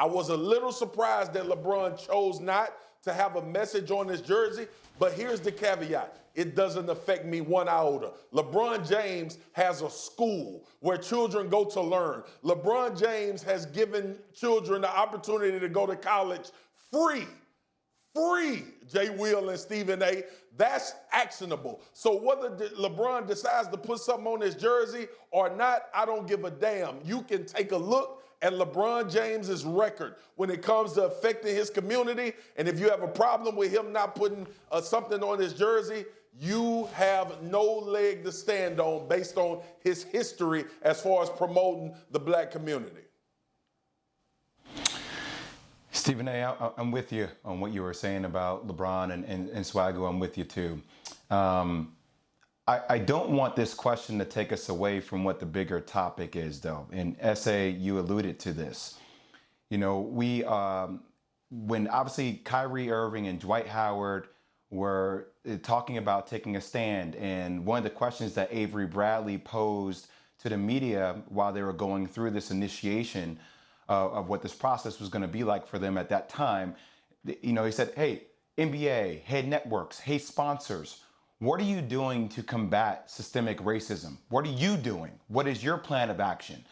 I was a little surprised that LeBron chose not to have a message on his jersey, but here's the caveat. It doesn't affect me one iota. LeBron James has a school where children go to learn. LeBron James has given children the opportunity to go to college free. Free, Jay Will and Stephen A. That's actionable. So whether LeBron decides to put something on his jersey or not, I don't give a damn. You can take a look at LeBron James's record when it comes to affecting his community. And if you have a problem with him not putting something on his jersey, you have no leg to stand on based on his history as far as promoting the black community. Stephen A., I'm with you on what you were saying about LeBron and Swagoo. I'm with you too. I don't want this question to take us away from what the bigger topic is, though. And S.A., you alluded to this. You know, when obviously Kyrie Irving and Dwight Howard were talking about taking a stand, and one of the questions that Avery Bradley posed to the media while they were going through this initiation of what this process was going to be like for them at that time, you know, he said, hey, NBA, hey, networks, hey, sponsors, what are you doing to combat systemic racism? What are you doing? What is your plan of action?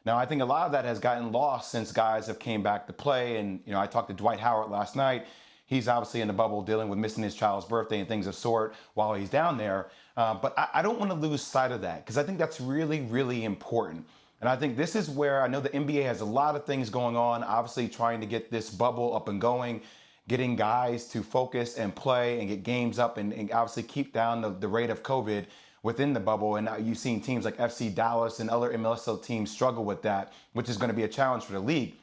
Now, I think a lot of that has gotten lost since guys have came back to play. And, you know, I talked to Dwight Howard last night. He's obviously in the bubble dealing with missing his child's birthday and things of sort while he's down there. But I don't want to lose sight of that because I think that's really, really important. And I think this is where I know the NBA has a lot of things going on, obviously trying to get this bubble up and going, getting guys to focus and play and get games up and obviously keep down the rate of COVID within the bubble. And you've seen teams like FC Dallas and other MLSL teams struggle with that, which is going to be a challenge for the league.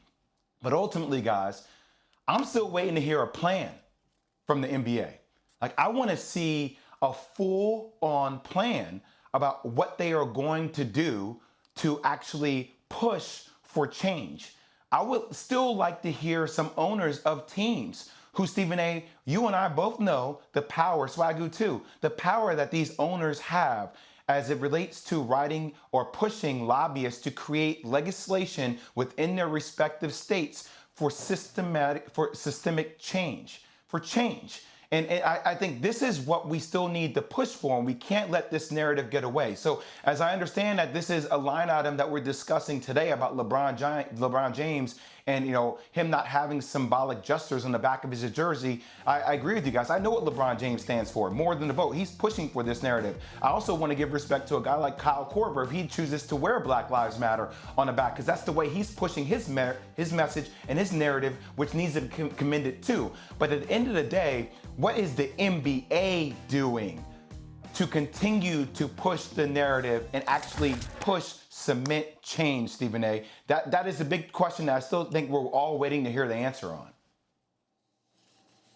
But ultimately, guys, I'm still waiting to hear a plan from the NBA. Like, I want to see a full-on plan about what they are going to do to actually push for change. I would still like to hear some owners of teams who, Stephen A., you and I both know the power, Swagoo too, the power that these owners have as it relates to writing or pushing lobbyists to create legislation within their respective states for systemic change, for change. And I think this is what we still need to push for, and we can't let this narrative get away. So as I understand that this is a line item that we're discussing today about LeBron James and, you know, him not having symbolic gestures on the back of his jersey, I agree with you guys. I know what LeBron James stands for, more than the vote. He's pushing for this narrative. I also want to give respect to a guy like Kyle Korver if he chooses to wear Black Lives Matter on the back, because that's the way he's pushing his message and his narrative, which needs to be commended too. But at the end of the day, what is the NBA doing to continue to push the narrative and actually push cement change, Stephen A? That is a big question that I still think we're all waiting to hear the answer on.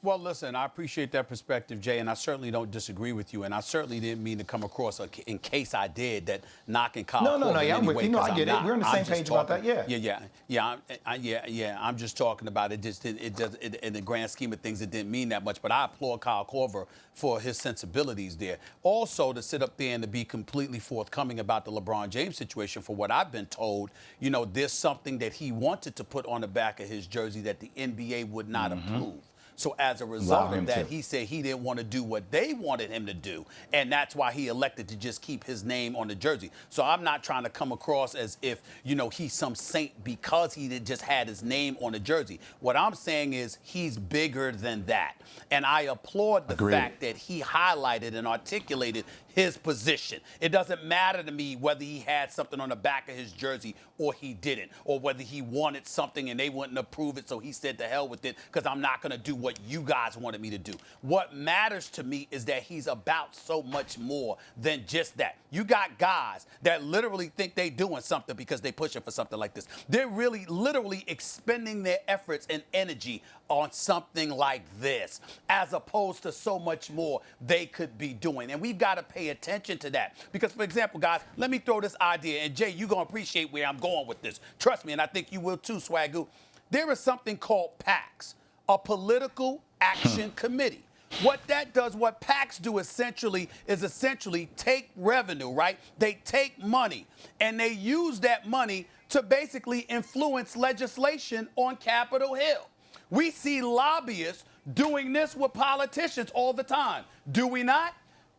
Well, listen, I appreciate that perspective, Jay, and I certainly don't disagree with you, and I certainly didn't mean to come across, in case I did, that knocking Kyle Korver No, yeah, I'm with you. No, I get it. We're on the same page about that, yeah. I'm just talking about it. Just in the grand scheme of things, it didn't mean that much, but I applaud Kyle Korver for his sensibilities there. Also, to sit up there and to be completely forthcoming about the LeBron James situation, for what I've been told, you know, there's something that he wanted to put on the back of his jersey that the NBA would not approve. So as a result of that, he said he didn't want to do what they wanted him to do, and that's why he elected to just keep his name on the jersey. So I'm not trying to come across as if, you know, he's some saint because he just had his name on the jersey. What I'm saying is he's bigger than that, and I applaud the fact that he highlighted and articulated his position. It doesn't matter to me whether he had something on the back of his jersey or he didn't, or whether he wanted something and they wouldn't approve it, so he said to hell with it because I'm not going to do what you guys wanted me to do. What matters to me is that he's about so much more than just that. You got guys that literally think they're doing something because they're pushing for something like this. They're really literally expending their efforts and energy on something like this, as opposed to so much more they could be doing. And we've got to pay attention to that. Because, for example, guys, let me throw this idea, and Jay, you're going to appreciate where I'm going with this. Trust me, and I think you will too, Swagoo. There is something called PACs, a political action committee. What that does, what PACs do essentially take revenue, right? They take money, and they use that money to basically influence legislation on Capitol Hill. We see lobbyists doing this with politicians all the time. Do we not?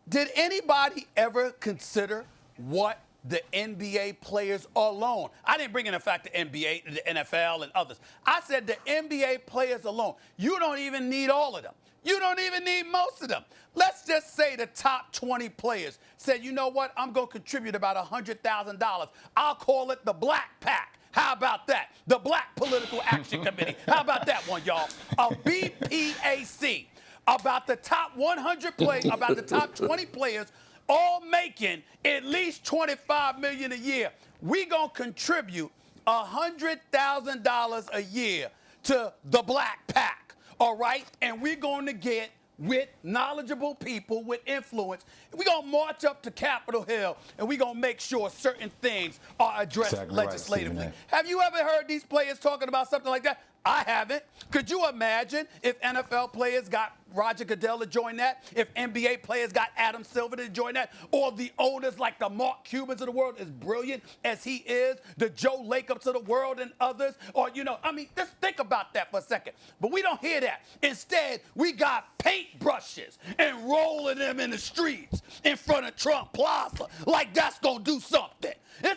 Did anybody ever consider what the NBA players alone? I didn't bring in the fact the NBA, the NFL, and others. I said the NBA players alone. You don't even need all of them. You don't even need most of them. Let's just say the top 20 players said, you know what, I'm going to contribute about $100,000. I'll call it the Black Pack. How about that? The Black Political Action Committee. How about that one, y'all? A BPAC. About the top 100 players, about the top 20 players, all making at least $25 million a year. We gonna contribute $100,000 a year to the Black Pack, all right? And we're going to get with knowledgeable people with influence. We're going to march up to Capitol Hill, and we're going to make sure certain things are addressed legislatively. Have you ever heard these players talking about something like that? I haven't. Could you imagine if NFL players got Roger Goodell to join that? If NBA players got Adam Silver to join that? Or the owners like the Mark Cubans of the world, as brilliant as he is, the Joe Lakeups of the world and others? Or, just think about that for a second. But we don't hear that. Instead, we got paintbrushes and rolling them in the streets in front of Trump Plaza like that's going to do something.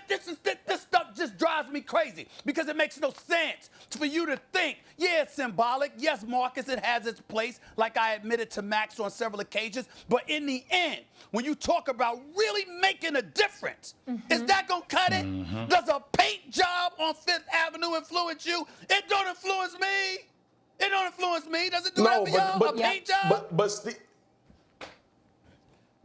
This stuff just drives me crazy because it makes no sense for you to think, yeah, it's symbolic. Yes, Marcus, it has its place, like I admitted to Max on several occasions. But in the end, when you talk about really making a difference, is that going to cut it? Does a paint job on Fifth Avenue influence you? It don't influence me. It don't influence me. Does it do that for y'all? A paint job? But